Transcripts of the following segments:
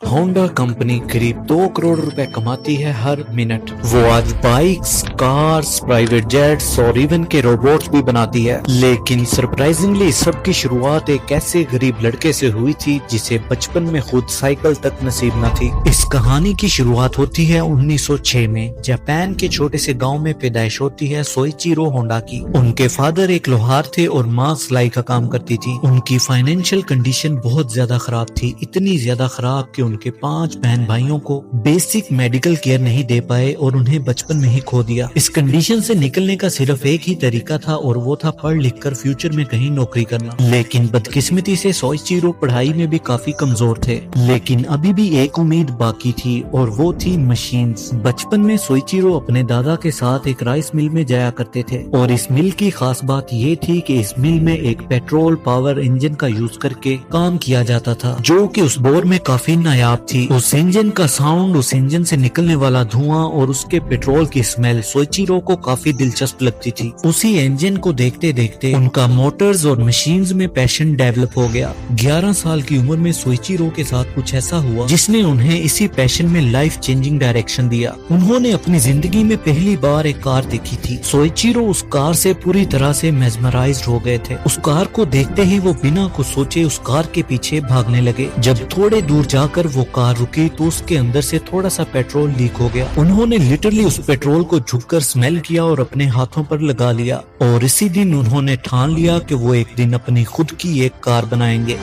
Honda company करीब 2 करोड़ रुपए कमाती है हर मिनट। वो आज बाइक्स, कार्स, प्राइवेट जेट्स और इवन के रोबोट्स भी बनाती है। लेकिन सरप्राइजिंगली सब की शुरुआत एक ऐसे गरीब लड़के से हुई थी जिसे बचपन में खुद साइकिल तक नसीब न थी। इस कहानी की शुरुआत होती है 1906 में। जापान के छोटे से गाँव में पैदाइश होती है सोइचिरो होंडा की। उनके फादर एक लोहार थे और माँ सिलाई का काम करती थी। उनकी फाइनेंशियल कंडीशन बहुत ज्यादा खराब थी, इतनी ज्यादा खराब कि उनके 5 बहन भाइयों को बेसिक मेडिकल केयर नहीं दे पाए और उन्हें बचपन में ही खो दिया। इस कंडीशन से निकलने का सिर्फ एक ही तरीका था और वो था पढ़ लिख कर फ्यूचर में कहीं नौकरी करना। लेकिन बदकिस्मती से सोइचिरो पढ़ाई में भी काफी कमजोर थे। लेकिन अभी भी एक उम्मीद बाकी थी और वो थी मशीन्स। बचपन में सोइचिरो अपने दादा के साथ एक राइस मिल में जाया करते थे और इस मिल की खास बात ये थी कि इस मिल में एक पेट्रोल पावर इंजन का यूज करके काम किया जाता था, जो कि उस दौर में काफी नायाब थी। उस इंजन का साउंड, उस इंजन से निकलने वाला धुआं और उसके पेट्रोल की स्मेल सोइचिरो को काफी दिलचस्प लगती थी। उसी इंजन को देखते देखते उनका मोटर्स और मशीन्स में पैशन डेवलप हो गया। 11 साल की उम्र में सोइचिरो के साथ कुछ ऐसा हुआ जिसने उन्हें इसी पैशन में लाइफ चेंजिंग डायरेक्शन दिया। उन्होंने अपनी जिंदगी में पहली बार एक कार देखी थी। सोइचिरो उस कार से पूरी तरह से मेस्मराइज्ड हो गए थे। उस कार को देखते ही वो बिना कुछ सोचे उस कार के पीछे भागने लगे। जब थोड़े दूर जाकर वो कार रुकी तो उसके अंदर से थोड़ा सा पेट्रोल लीक हो गया। उन्होंने लिटरली उस पेट्रोल को झुककर स्मेल किया और अपने हाथों पर लगा लिया और इसी दिन उन्होंने ठान लिया कि वो एक दिन अपनी खुद की एक कार बनाएंगे।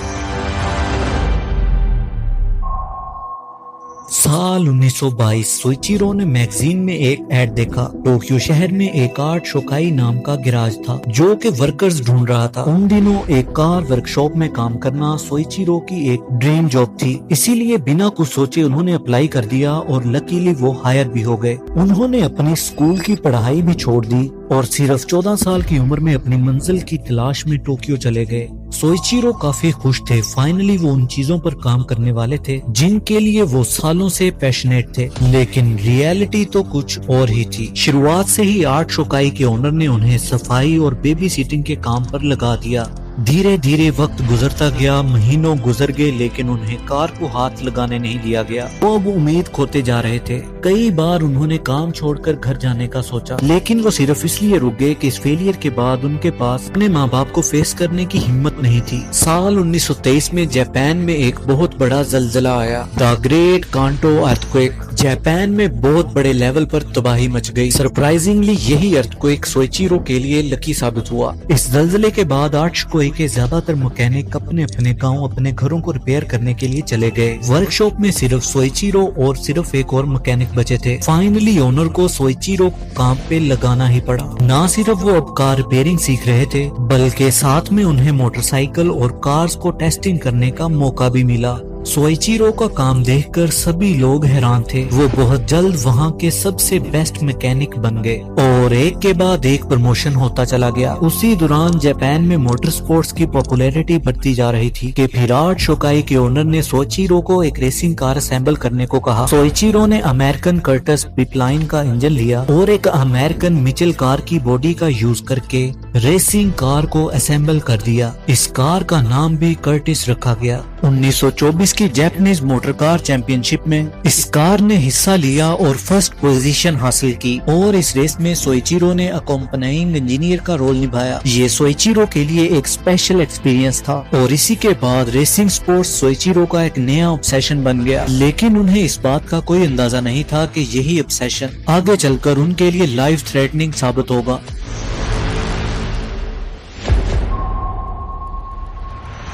साल 1922 सोइचिरो ने मैगजीन में एक ऐड देखा। टोक्यो शहर में एक आर्ट शोकाई नाम का गैराज था जो कि वर्कर्स ढूंढ रहा था। उन दिनों एक कार वर्कशॉप में काम करना सोइचिरो की एक ड्रीम जॉब थी, इसीलिए बिना कुछ सोचे उन्होंने अप्लाई कर दिया और लकीली वो हायर भी हो गए। उन्होंने अपनी स्कूल की पढ़ाई भी छोड़ दी और सिर्फ 14 साल की उम्र में अपनी मंजिल की तलाश में टोक्यो चले गए। सोइचिरो काफी खुश थे। फाइनली वो उन चीजों पर काम करने वाले थे जिनके लिए वो सालों से पैशनेट थे। लेकिन रियलिटी तो कुछ और ही थी। शुरुआत से ही आर्ट शोकाई के ओनर ने उन्हें सफाई और बेबी सिटिंग के काम पर लगा दिया। धीरे धीरे वक्त गुजरता गया, महीनों गुजर गए, लेकिन उन्हें कार को हाथ लगाने नहीं दिया गया। वो अब उम्मीद खोते जा रहे थे। कई बार उन्होंने काम छोड़कर घर जाने का सोचा, लेकिन वो सिर्फ इसलिए रुक गए कि इस फेलियर के बाद उनके पास अपने माँ बाप को फेस करने की हिम्मत नहीं थी। साल 1923 में जापान में एक बहुत बड़ा जलजला आया, द ग्रेट कांटो अर्थक्वेक। जापान में बहुत बड़े लेवल पर तबाही मच गई। सरप्राइजिंगली यही अर्थक्वेक सोइचिरो के लिए लकी साबित हुआ। इस जलजले के बाद 8 के ज्यादातर मैकेनिक अपने अपने गांव, अपने घरों को रिपेयर करने के लिए चले गए। वर्कशॉप में सिर्फ सोइचिरो और सिर्फ एक और मैकेनिक बचे थे। फाइनली ओनर को सोइचिरो को काम पे लगाना ही पड़ा। ना सिर्फ वो अब कार रिपेयरिंग सीख रहे थे, बल्कि साथ में उन्हें मोटरसाइकिल और कार्स को टेस्टिंग करने का मौका भी मिला। सोइचिरो का काम देखकर सभी लोग हैरान थे। वो बहुत जल्द वहाँ के सबसे बेस्ट मैकेनिक बन गए और एक के बाद एक प्रमोशन होता चला गया। उसी दौरान जापान में मोटर स्पोर्ट्स की पॉपुलैरिटी बढ़ती जा रही थी कि फिर आर्ट शोकाई के ओनर ने सोइचिरो को एक रेसिंग कार असेंबल करने को कहा। सोइचिरो ने अमेरिकन कर्टस पिपलाइन का इंजन लिया और एक अमेरिकन मिचेल कार की बॉडी का यूज करके रेसिंग कार को असेंबल कर दिया। इस कार का नाम भी कर्टिस रखा गया। 1924 की जापानीज मोटर कार चैंपियनशिप में इस कार ने हिस्सा लिया और फर्स्ट पोजीशन हासिल की और इस रेस में सोइचिरो ने अकॉम्पनाइंग इंजीनियर का रोल निभाया। ये सोइचिरो के लिए एक स्पेशल एक्सपीरियंस था और इसी के बाद रेसिंग स्पोर्ट्स सोइचिरो का एक नया ऑब्सेशन बन गया। लेकिन उन्हें इस बात का कोई अंदाजा नहीं था कि यही ऑब्सेशन आगे चलकर उनके लिए लाइफ थ्रेटनिंग साबित होगा।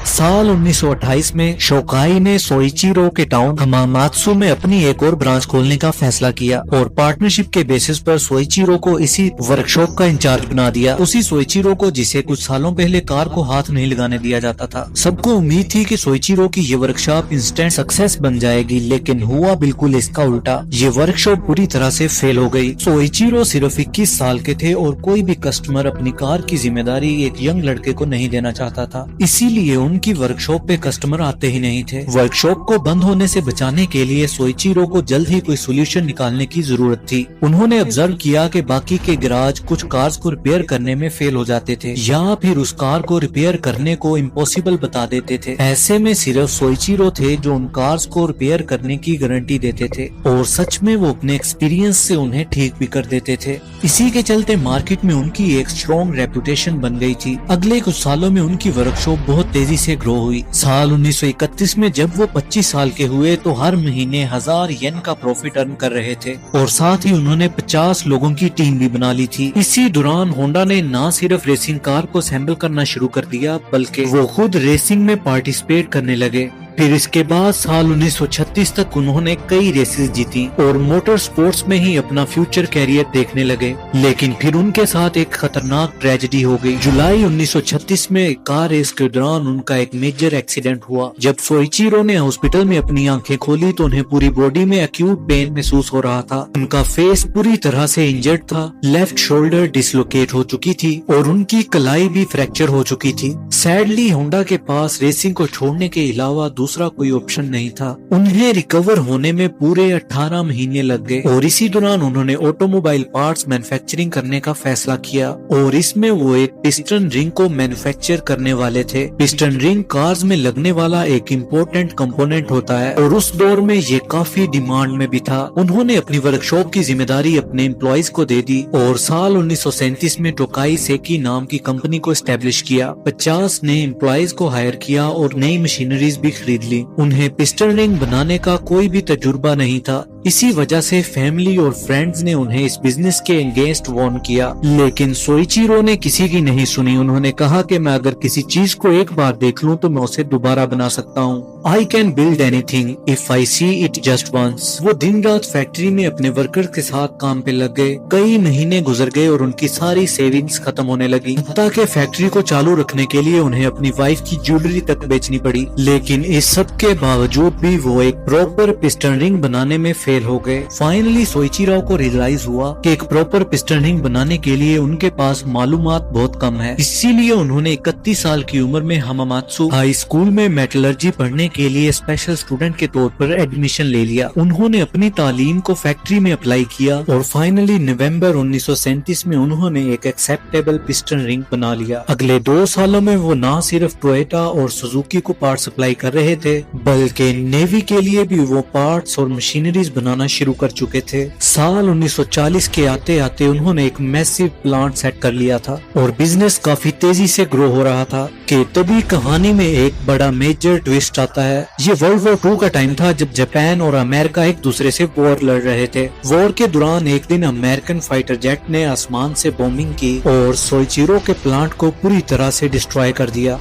साल 1928 में शोकाई ने सोइचिरो के टाउन हमामात्सु में अपनी एक और ब्रांच खोलने का फैसला किया और पार्टनरशिप के बेसिस पर सोइचिरो को इसी वर्कशॉप का इंचार्ज बना दिया। उसी सोइचिरो को जिसे कुछ सालों पहले कार को हाथ नहीं लगाने दिया जाता था। सबको उम्मीद थी कि सोइचिरो की ये वर्कशॉप इंस्टेंट सक्सेस बन जाएगी, लेकिन हुआ बिल्कुल इसका उल्टा। ये वर्कशॉप पूरी तरह से फेल हो गई। सोइचिरो सिर्फ 21 साल के थे और कोई भी कस्टमर अपनी कार की जिम्मेदारी एक यंग लड़के को नहीं देना चाहता था। इसीलिए उनकी उनकी वर्कशॉप पे कस्टमर आते ही नहीं थे। वर्कशॉप को बंद होने से बचाने के लिए सोइचिरो को जल्द ही कोई सोल्यूशन निकालने की जरूरत थी। उन्होंने ऑब्जर्व किया कि बाकी के गैराज कुछ कार्स को रिपेयर करने में फेल हो जाते थे या फिर उस कार को रिपेयर करने को इम्पॉसिबल बता देते थे। ऐसे में सिर्फ सोइचिरो थे जो उन कार्स को रिपेयर करने की गारंटी देते थे और सच में वो अपने एक्सपीरियंस से उन्हें ठीक भी कर देते थे। इसी के चलते मार्केट में उनकी एक स्ट्रॉन्ग रेपुटेशन बन गई थी। अगले कुछ सालों में उनकी वर्कशॉप बहुत तेजी से ग्रो हुई। साल 1931 में जब वो 25 साल के हुए तो हर महीने 1000 येन का प्रॉफिट अर्न कर रहे थे और साथ ही उन्होंने 50 लोगों की टीम भी बना ली थी। इसी दौरान होंडा ने न सिर्फ रेसिंग कार को असेंबल करना शुरू कर दिया बल्कि वो खुद रेसिंग में पार्टिसिपेट करने लगे। फिर इसके बाद साल 1936 तक उन्होंने कई रेसेस जीती और मोटर स्पोर्ट्स में ही अपना फ्यूचर कैरियर देखने लगे। लेकिन फिर उनके साथ एक खतरनाक ट्रेजेडी हो गई। जुलाई 1936 में एक कार रेस के दौरान उनका एक मेजर एक्सीडेंट हुआ। जब सोइचिरो ने हॉस्पिटल में अपनी आंखें खोली तो उन्हें पूरी बॉडी में एक्यूट पेन महसूस हो रहा था। उनका फेस पूरी तरह से इंजर्ड था, लेफ्ट शोल्डर डिसलोकेट हो चुकी थी और उनकी कलाई भी फ्रैक्चर हो चुकी थी। सैडली होंडा के पास रेसिंग को छोड़ने के अलावा दूसरा कोई ऑप्शन नहीं था। उन्हें रिकवर होने में पूरे 18 महीने लग गए और इसी दौरान उन्होंने ऑटोमोबाइल पार्ट्स मैन्युफैक्चरिंग करने का फैसला किया और इसमें वो एक पिस्टन रिंग को मैन्युफैक्चर करने वाले थे। पिस्टन रिंग कार्स में लगने वाला एक इम्पोर्टेंट कंपोनेंट होता है और उस दौर में ये काफी डिमांड में भी था। उन्होंने अपनी वर्कशॉप की जिम्मेदारी अपने एम्प्लॉइज को दे दी और साल 1937 में टोकाई सेकी नाम की कंपनी को एस्टेब्लिश किया। 50 नए एम्प्लॉइज को हायर किया और नई मशीनरीज भी खरीद ली। उन्हें पिस्टन रिंग बनाने का कोई भी तजुर्बा नहीं था। इसी वजह से फैमिली और फ्रेंड्स ने उन्हें इस बिजनेस के अगेंस्ट वार्न किया, लेकिन सोइचिरो ने किसी की नहीं सुनी। उन्होंने कहा कि मैं अगर किसी चीज को एक बार देख लूं तो मैं उसे दोबारा बना सकता हूँ। I can build anything if I see it just once. वो दिन रात फैक्ट्री में अपने वर्कर्स के साथ काम पे लग गए। कई महीने गुजर गए और उनकी सारी सेविंग्स खत्म होने लगी, ताकि फैक्ट्री को चालू रखने के लिए उन्हें अपनी वाइफ की ज्वेलरी तक बेचनी पड़ी। लेकिन इस सब के बावजूद भी वो एक प्रॉपर पिस्टन रिंग बनाने में फेल हो गए। फाइनली सोइचिरो को रियलाइज हुआ कि एक प्रॉपर पिस्टन रिंग बनाने के लिए उनके पास मालूमात बहुत कम है। इसीलिए उन्होंने 31 साल की उम्र में हमामात्सु हाई स्कूल में मेटलर्जी पढ़ने के लिए स्पेशल स्टूडेंट के तौर पर एडमिशन ले लिया। उन्होंने अपनी तालीम को फैक्ट्री में अप्लाई किया और फाइनली नवंबर 1937 में उन्होंने एक एक्सेप्टेबल पिस्टन रिंग बना लिया। अगले 2 सालों में वो न सिर्फ टोयोटा और सुजुकी को पार्ट सप्लाई कर रहे थे बल्कि नेवी के लिए भी वो पार्ट्स और मशीनरीज बनाना शुरू कर चुके थे। साल 1940 के आते आते उन्होंने एक मैसिव प्लांट सेट कर लिया था और बिजनेस काफी तेजी से ग्रो हो रहा था कि तभी कहानी में एक बड़ा मेजर ट्विस्ट आता है। ये वर्ल्ड वॉर 2 का टाइम था जब जापान और अमेरिका एक दूसरे से वॉर लड़ रहे थे। वॉर के दौरान एक दिन अमेरिकन फाइटर जेट ने आसमान से बॉम्बिंग की और सोइचिरो के प्लांट को पूरी तरह से डिस्ट्रॉय कर दिया।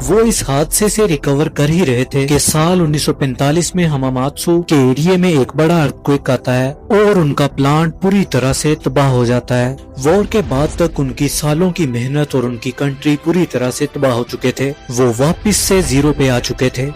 वो इस हादसे से रिकवर कर ही रहे थे कि साल 1945 में हमामात्सु के एरिया में एक बड़ा अर्थक्वेक आता है और उनका प्लांट पूरी तरह से तबाह हो जाता है। वॉर के बाद तक उनकी सालों की मेहनत और उनकी कंट्री पूरी तरह से तबाह हो चुके थे। वो वापस से जीरो पे आ चुके थे।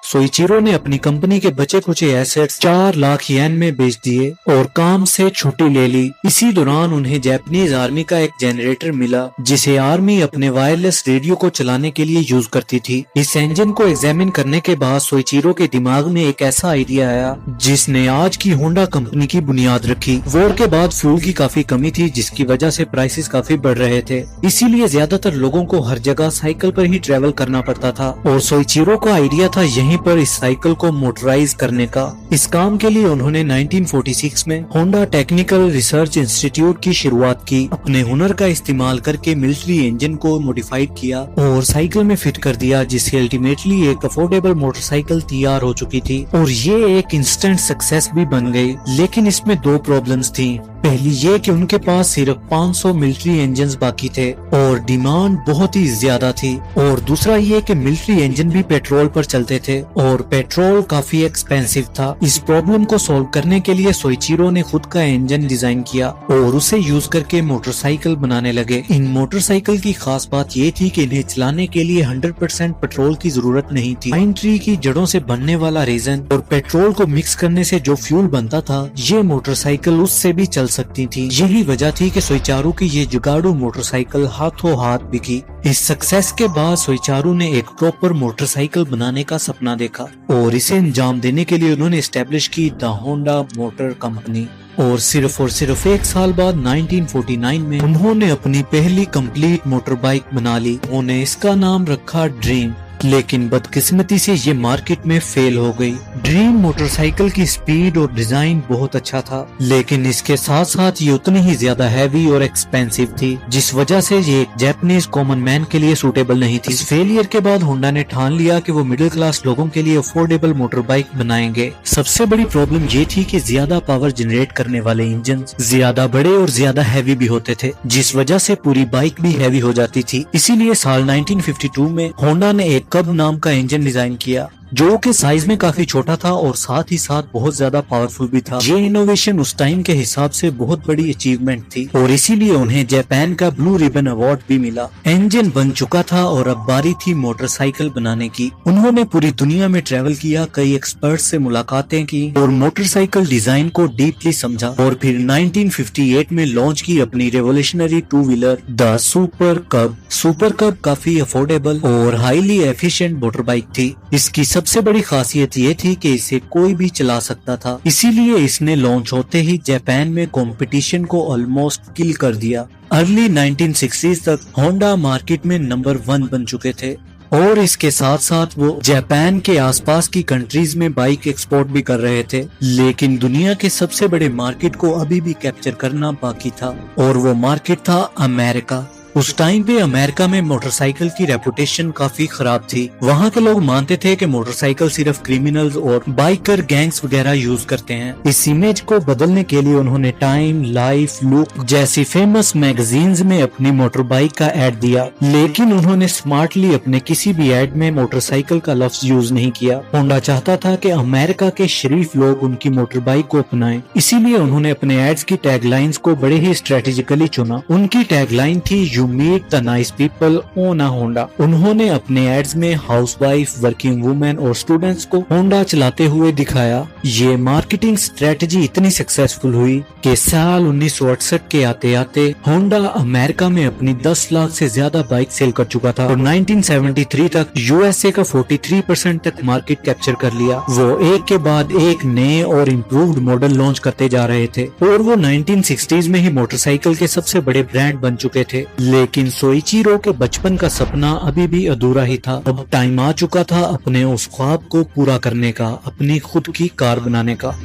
सोइचिरो ने अपनी कंपनी के बचे कुचे एसेट्स 4 लाख येन में बेच दिए और काम से छुट्टी ले ली। इसी दौरान उन्हें जापानीज आर्मी का एक जनरेटर मिला जिसे आर्मी अपने वायरलेस रेडियो को चलाने के लिए यूज करती थी। इस इंजन को एग्जामिन करने के बाद सोइचिरो के दिमाग में एक ऐसा आइडिया आया जिसने आज की होंडा कंपनी की बुनियाद रखी। वॉर के बाद फ्यूल की काफी कमी थी जिसकी वजह से प्राइसेस काफी बढ़ रहे थे, इसीलिए ज्यादातर लोगों को हर जगह साइकिल पर ही ट्रेवल करना पड़ता था और सोइचिरो का आइडिया था यहीं पर इस साइकिल को मोटराइज करने का। इस काम के लिए उन्होंने 1946 में होंडा टेक्निकल रिसर्च इंस्टीट्यूट की शुरुआत की। अपने हुनर का इस्तेमाल करके मिलिट्री इंजन को मॉडिफाइड किया और साइकिल में फिट कर दिया, जिससे अल्टीमेटली एक अफोर्डेबल मोटरसाइकिल तैयार हो चुकी थी और ये एक इंस्टेंट सक्सेस भी बन गई। लेकिन इसमें 2 प्रॉब्लम्स थी। पहली ये कि उनके पास सिर्फ 500 मिलिट्री इंजन बाकी थे और डिमांड बहुत ही ज्यादा थी, और दूसरा ये कि मिलिट्री इंजन भी पेट्रोल पर चलते थे और पेट्रोल काफी एक्सपेंसिव था। इस प्रॉब्लम को सॉल्व करने के लिए सोइचिरो ने खुद का इंजन डिजाइन किया और उसे यूज करके मोटरसाइकिल बनाने लगे। इन मोटरसाइकिल की खास बात ये थी कि इन्हें चलाने के लिए 100% पेट्रोल की जरूरत नहीं थी। पाइन ट्री की जड़ों से बनने वाला रेजन और पेट्रोल को मिक्स करने से जो फ्यूल बनता था, ये मोटरसाइकिल उससे भी चल सकती थी। यही वजह थी कि सोइचारू की ये जुगाड़ू मोटरसाइकिल हाथों हाथ बिकी। इस सक्सेस के बाद सोइचारू ने एक प्रॉपर मोटरसाइकिल बनाने का सपना देखा और इसे अंजाम देने के लिए उन्होंने एस्टेब्लिश की द होंडा मोटर कंपनी। और सिर्फ एक साल बाद 1949 में उन्होंने अपनी पहली कंप्लीट मोटर बाइक बना ली। उन्होंने इसका नाम रखा ड्रीम, लेकिन बदकिस्मती से ये मार्केट में फेल हो गई। ड्रीम मोटरसाइकिल की स्पीड और डिजाइन बहुत अच्छा था, लेकिन इसके साथ साथ ये उतनी ही ज्यादा हैवी और एक्सपेंसिव थी, जिस वजह से ये एक जापानीज कॉमन मैन के लिए सूटेबल नहीं थी। इस फेलियर के बाद होंडा ने ठान लिया कि वो मिडिल क्लास लोगों के लिए अफोर्डेबल मोटर बाइक बनाएंगे। सबसे बड़ी प्रॉब्लम ये थी कि ज्यादा पावर जनरेट करने वाले इंजन ज्यादा बड़े और ज्यादा हैवी भी होते थे, जिस वजह से पूरी बाइक भी हैवी हो जाती थी। इसीलिए साल 1952 में होंडा ने एक कब नाम का इंजन डिजाइन किया, जो कि साइज में काफी छोटा था और साथ ही साथ बहुत ज्यादा पावरफुल भी था। ये इनोवेशन उस टाइम के हिसाब से बहुत बड़ी अचीवमेंट थी और इसीलिए उन्हें जापान का ब्लू रिबन अवार्ड भी मिला। इंजन बन चुका था और अब बारी थी मोटरसाइकिल बनाने की। उन्होंने पूरी दुनिया में ट्रेवल किया, कई एक्सपर्ट से मुलाकातें की और मोटरसाइकिल डिजाइन को डीपली समझा और फिर 1958 में लॉन्च की अपनी revolutionary two wheeler the super कब। सुपर कब काफी अफोर्डेबल और हाईली एफिशिएंट मोटर बाइक थी। इसकी सबसे बड़ी खासियत ये थी कि इसे कोई भी चला सकता था, इसीलिए इसने लॉन्च होते ही जापान में कंपटीशन को ऑलमोस्ट किल कर दिया। अर्ली 1960s तक होंडा मार्केट में नंबर 1 बन चुके थे और इसके साथ साथ वो जापान के आसपास की कंट्रीज में बाइक एक्सपोर्ट भी कर रहे थे। लेकिन दुनिया के सबसे बड़े मार्केट को अभी भी कैप्चर करना बाकी था और वो मार्केट था अमेरिका। उस टाइम पे अमेरिका में मोटरसाइकिल की रेपुटेशन काफी खराब थी। वहाँ के लोग मानते थे कि मोटरसाइकिल सिर्फ क्रिमिनल्स और बाइकर गैंग्स वगैरह यूज करते हैं। इस इमेज को बदलने के लिए उन्होंने टाइम, लाइफ, लुक जैसी फेमस मैगजीन्स में अपनी मोटर बाइक का एड दिया, लेकिन उन्होंने स्मार्टली अपने किसी भी एड में मोटरसाइकिल का लफ्ज यूज नहीं किया। होंडा चाहता था कि अमेरिका के शरीफ लोग उनकी मोटर बाइक को अपनाएं, इसीलिए उन्होंने अपने एड्स की टैगलाइंस को बड़े ही स्ट्रेटेजिकली चुना। उनकी टैगलाइन थी you meet the nice people on a Honda. उन्होंने अपने एड्स में हाउसवाइफ, वर्किंग वुमेन और स्टूडेंट्स को होंडा चलाते हुए दिखाया। ये मार्केटिंग स्ट्रेटजी इतनी सक्सेसफुल हुई कि साल 1968 के आते आते होंडा अमेरिका में अपनी 10 लाख से ज्यादा बाइक सेल कर चुका था और 1973 तक यूएसए का 43% तक मार्केट कैप्चर कर लिया। वो एक के बाद एक नए और इम्प्रूव्ड मॉडल लॉन्च करते जा रहे थे और वो 1960s में ही मोटरसाइकिल के सबसे बड़े ब्रांड बन चुके थे। लेकिन सोइचिरो के बचपन का सपना अभी भी अधूरा ही था। अब टाइम आ चुका था अपने उस ख्वाब को पूरा करने का, अपनी खुद की कार बनाने का।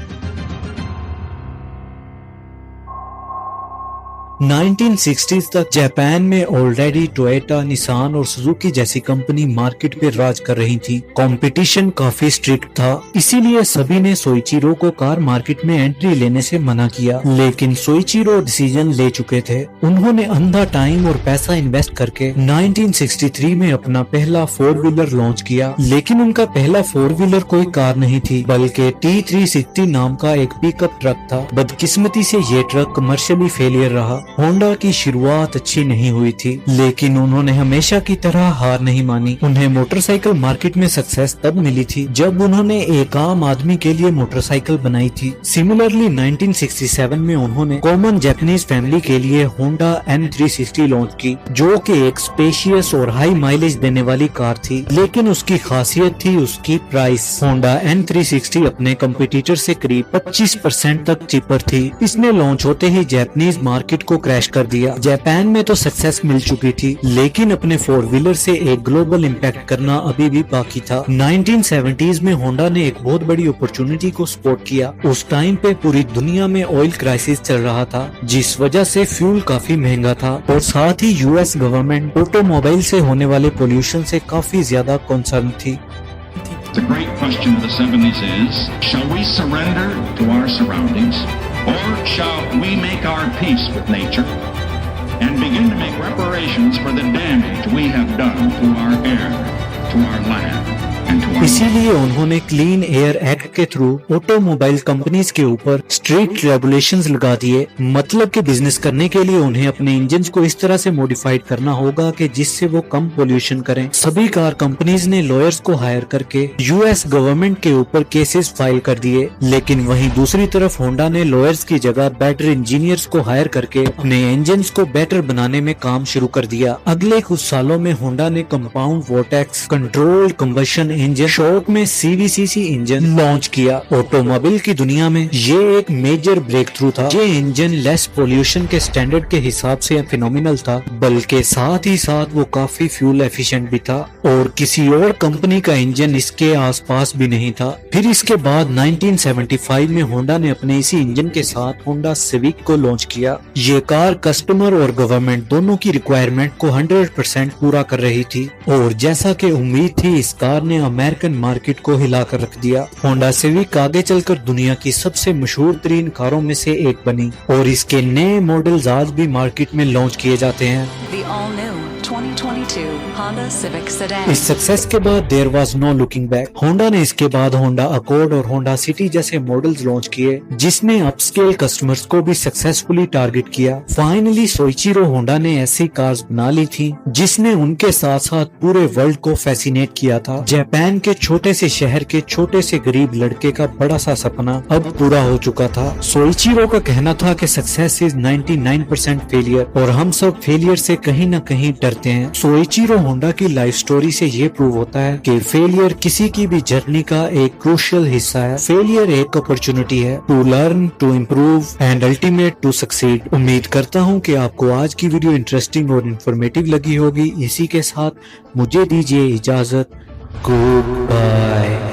1960s तक जापान में ऑलरेडी टोयोटा, निसान और सुजुकी जैसी कंपनी मार्केट पे राज कर रही थी। कंपटीशन काफी स्ट्रिक्ट था, इसीलिए सभी ने सोइचिरो को कार मार्केट में एंट्री लेने से मना किया। लेकिन सोइचिरो डिसीजन ले चुके थे। उन्होंने अंधा टाइम और पैसा इन्वेस्ट करके 1963 में अपना पहला 4 व्हीलर लॉन्च किया। लेकिन उनका पहला 4 व्हीलर कोई कार नहीं थी, बल्कि T360 नाम का एक पिकअप ट्रक था। बदकिस्मती से ये ट्रक कमर्शियली फेलियर रहा। होंडा की शुरुआत अच्छी नहीं हुई थी, लेकिन उन्होंने हमेशा की तरह हार नहीं मानी। उन्हें मोटरसाइकिल मार्केट में सक्सेस तब मिली थी जब उन्होंने एक आम आदमी के लिए मोटरसाइकिल बनाई थी। सिमिलरली 1967 में उन्होंने कॉमन जापानीज फैमिली के लिए होंडा N360 लॉन्च की, जो कि एक स्पेशियस और हाई माइलेज देने वाली कार थी। लेकिन उसकी खासियत थी उसकी प्राइस। होंडा N360 अपने कंपटीटर से करीब 25% तक चीपर थी। इसने लॉन्च होते ही जापानीज मार्केट को क्रैश कर दिया। जापान में तो सक्सेस मिल चुकी थी, लेकिन अपने 4 व्हीलर से एक ग्लोबल इम्पैक्ट करना अभी भी बाकी था। 1970s में होंडा ने एक बहुत बड़ी अपॉर्चुनिटी को स्पॉट किया। उस टाइम पे पूरी दुनिया में ऑयल क्राइसिस चल रहा था, जिस वजह से फ्यूल काफी महंगा था और साथ ही यूएस गवर्नमेंट ऑटोमोबाइल से होने वाले पोल्यूशन से काफी ज्यादा कंसर्न थी। The great question of the 70s is, shall we surrender to our surroundings, or shall we make our peace with nature and begin to make reparations for the damage we have done to our air, to our land, and to our इसीलिए उन्होंने clean air act के through automobile companies के ऊपर strict regulations लगा दिए। मतलब कि business करने के लिए उन्हें अपने इंजन को इस तरह से मॉडिफाइड करना होगा कि जिससे वो कम पोल्यूशन करें। सभी कार कंपनीज ने लॉयर्स को हायर करके यूएस गवर्नमेंट के ऊपर केसेस फाइल कर दिए, लेकिन वहीं दूसरी तरफ होंडा ने लॉयर्स की जगह बेटर इंजीनियर्स को हायर करके अपने इंजन को बेटर बनाने में काम शुरू कर दिया। अगले कुछ सालों में होंडा ने compound vortex controlled combustion engine shock में सीवीसीसी इंजन लॉन्च किया। ऑटोमोबाइल की दुनिया में ये एक मेजर ब्रेक थ्रू था। ये इंजन लेस पोल्यूशन के स्टैंडर्ड के हिसाब से फिनोमिनल था, बल्कि साथ ही साथ वो काफी फ्यूल एफिशिएंट भी था और किसी और कंपनी का इंजन इसके आसपास भी नहीं था। फिर इसके बाद 1975 में होंडा ने अपने इसी इंजन के साथ होंडा सिविक को लॉन्च किया। ये कार कस्टमर और गवर्नमेंट दोनों की रिक्वायरमेंट को 100% पूरा कर रही थी और जैसा कि उम्मीद थी इस कार ने अमेरिकन मार्केट को हिलाकर रख दिया। होंडा सिविक आगे चलकर दुनिया की सबसे मशहूर तरीन कारों में से एक बनी और इसके नए मॉडल्स आज भी मार्केट में लॉन्च किए जाते हैं। The all-new 2022 Honda Civic Sedan. इस सक्सेस के बाद there was no looking back. Honda ने इसके बाद होंडा अकॉर्ड और होंडा सिटी जैसे मॉडल्स लॉन्च किए, जिसने अपस्केल कस्टमर्स को भी सक्सेसफुली टारगेट किया। फाइनली सोइचिरो होंडा ने ऐसी कार्स बना ली थी जिसने उनके साथ साथ पूरे वर्ल्ड को फैसिनेट किया था। जापान के छोटे से शहर के छोटे से गरीब लड़के का बड़ा सा सपना अब पूरा हो चुका था। सोइचिरो का कहना था कि सक्सेस इज 99% फेलियर और हम सब फेलियर से कहीं न कहीं डरते हैं। सोइचिरो होंडा की लाइफ स्टोरी से ये प्रूव होता है कि फेलियर किसी की भी जर्नी का एक क्रूशियल हिस्सा है। फेलियर एक अपॉर्चुनिटी है to learn, to improve and ultimate to succeed. उम्मीद करता हूँ कि आपको आज की वीडियो इंटरेस्टिंग और इन्फॉर्मेटिव लगी होगी। इसी के साथ मुझे दीजिए इजाजत। Good bye.